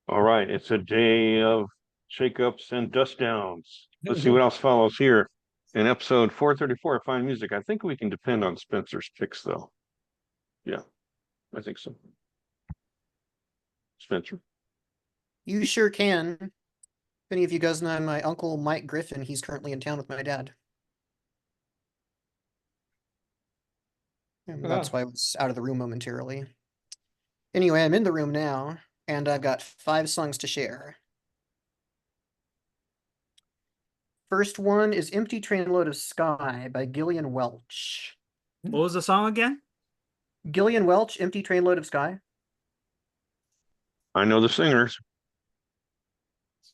All right, it's a day of shakeups and dust downs. Let's see what else follows here. In episode 434, Fine Music. I think we can depend on Spencer's picks, though. Yeah, I think so. Spencer. You sure can. If any of you guys know my uncle Mike Griffin, he's currently in town with my dad. And that's why I was out of the room momentarily. Anyway, I'm in the room now, and I've got 5 songs to share. First one is Empty Trainload of Sky by Gillian Welch. What was the song again? Gillian Welch, Empty Trainload of Sky. I know the singers.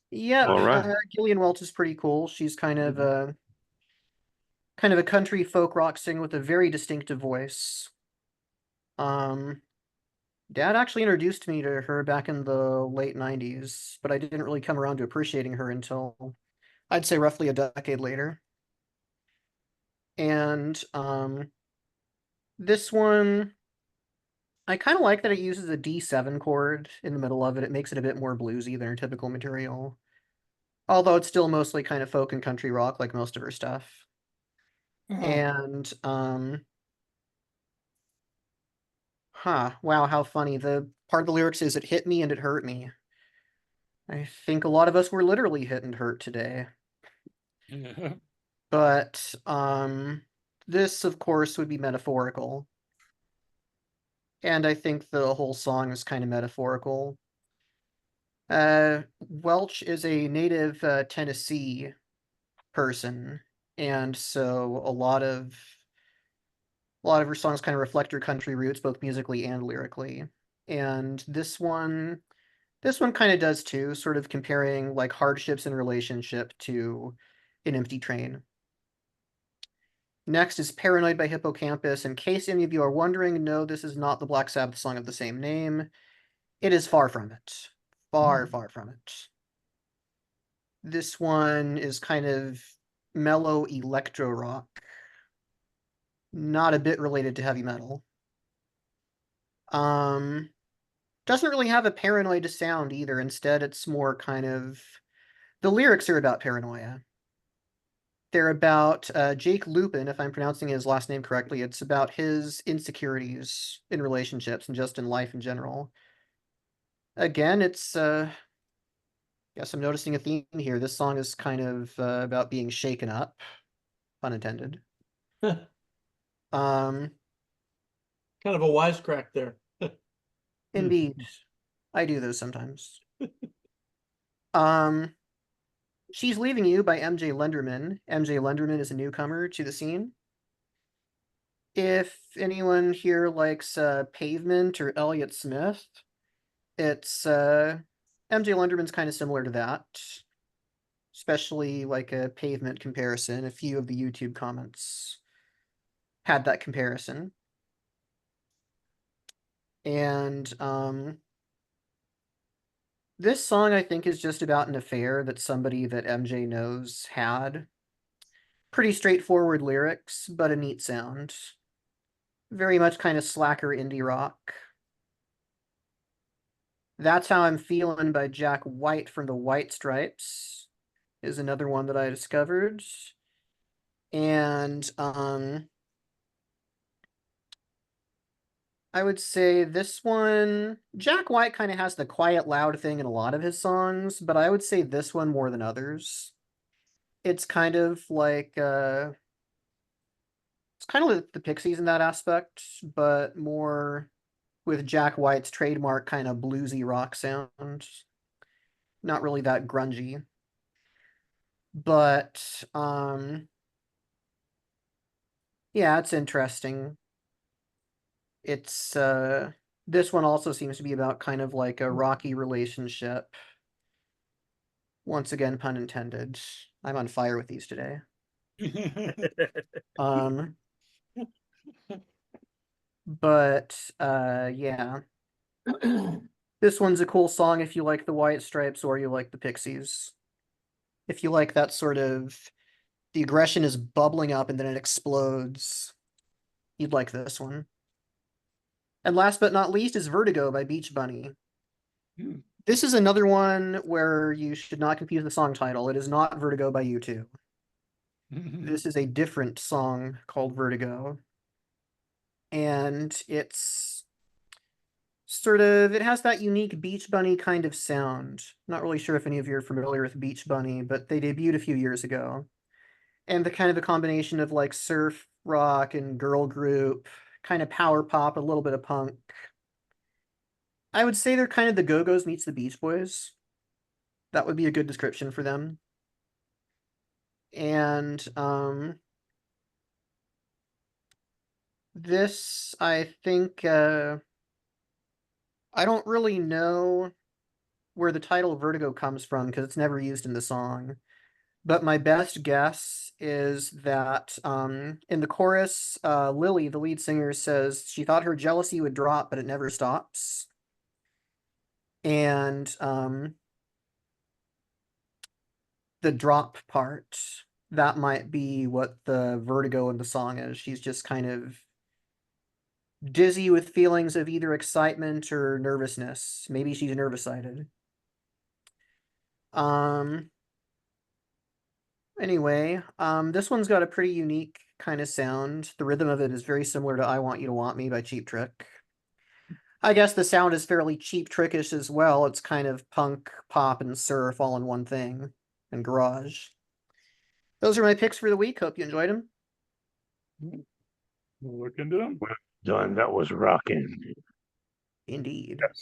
Yep, All right. Gillian Welch is pretty cool. She's kind of a country folk rock singer with a very distinctive voice. Dad actually introduced me to her back in the late 90s, but I didn't really come around to appreciating her until I'd say roughly a decade later. And this one, I kind of like that it uses a D7 chord in the middle of it. It makes it a bit more bluesy than her typical material. Although it's still mostly kind of folk and country rock like most of her stuff. And wow, how funny. The part of the lyrics is it hit me and it hurt me. I think a lot of us were literally hit and hurt today. But this of course would be metaphorical. And I think the whole song is kind of metaphorical. Welch is a native Tennessee person, and so a lot of her songs kind of reflect her country roots, both musically and lyrically. And this one kind of does too, sort of comparing like hardships in relationship to An Empty Train. Next is Paranoid by Hippocampus. In case any of you are wondering, no, this is not the Black Sabbath song of the same name. It is far from it. Far from it. This one is kind of mellow electro rock. Not a bit related to heavy metal. Doesn't really have a paranoid sound either. Instead, it's more kind of... The lyrics are about paranoia. They're about Jake Lupin, if I'm pronouncing his last name correctly. It's about his insecurities in relationships and just in life in general. Again, it's... Guess I'm noticing a theme here. This song is kind of about being shaken up. Pun intended. Kind of a wisecrack there. Indeed. I do those sometimes. She's Leaving You by MJ Lenderman. MJ Lenderman is a newcomer to the scene. If anyone here likes Pavement or Elliott Smith, it's MJ Lenderman's kind of similar to that. Especially like a Pavement comparison. A few of the YouTube comments had that comparison. And this song, I think, is just about an affair that somebody that MJ knows had. Pretty straightforward lyrics, but a neat sound. Very much kind of slacker indie rock. That's How I'm Feeling by Jack White from the White Stripes is another one that I discovered. And I would say this one, Jack White kind of has the quiet, loud thing in a lot of his songs, but I would say this one more than others. It's kind of like, it's kind of like the Pixies in that aspect, but more with Jack White's trademark kind of bluesy rock sound. Not really that grungy. But, yeah, it's interesting. It's this one also seems to be about kind of like a rocky relationship. Once again, pun intended. I'm on fire with these today. But yeah. This one's a cool song if you like the White Stripes or you like the Pixies. If you like that sort of the aggression is bubbling up and then it explodes, you'd like this one. And last but not least is Vertigo by Beach Bunny. This is another one where you should not confuse the song title. It is not Vertigo by U2. This is a different song called Vertigo. And it's sort of, it has that unique Beach Bunny kind of sound. Not really sure if any of you are familiar with Beach Bunny, but they debuted a few years ago. And the kind of a combination of like surf rock and girl group, kind of power pop, a little bit of punk. I would say they're kind of the Go-Go's meets the Beach Boys. That would be a good description for them. And this, I think, I don't really know where the title Vertigo comes from because it's never used in the song. But my best guess is that in the chorus, Lily, the lead singer, says she thought her jealousy would drop, but it never stops. And the drop part, that might be what the vertigo in the song is. She's just kind of dizzy with feelings of either excitement or nervousness. Maybe she's nervous-sided. Anyway, this one's got a pretty unique kind of sound. The rhythm of it is very similar to I Want You to Want Me by Cheap Trick. I guess the sound is fairly Cheap Trickish as well. It's kind of punk, pop, and surf all in one thing, and garage. Those are my picks for the week. Hope you enjoyed them. We'll look into them. Done. That was rocking. Indeed.